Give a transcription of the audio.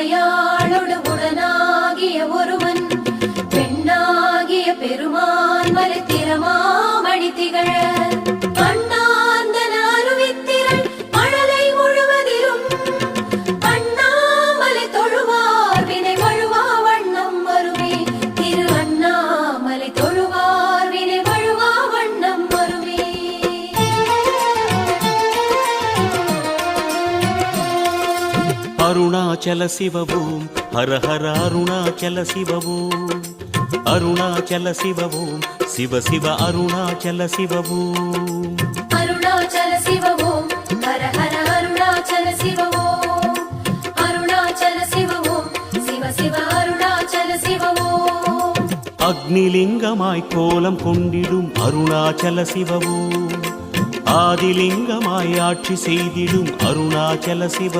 உமையாளோடு உடனாகிய ஒருவன் பெண்ணாகிய பெருமான் மலை திறமாமணி திகழ அருணாச்சல சிவவோம் ஹர ஹர அருணாச்சல சிவவோம் அருணாச்சல சிவவோம் சிவ சிவ அருணாச்சல சிவவோம் அருணாச்சல சிவவோம் ஹர ஹர அருணாச்சல சிவவோம் அருணாச்சல சிவவோம் சிவ சிவ அருணாச்சல சிவவோம் அக்னிலிங்கமாய் கோலம் கொண்டிடும் அருணாச்சல சிவவோம் ஆதிலிங்கமாய் ஆட்சி செய்திடும் அருணாச்சல சிவ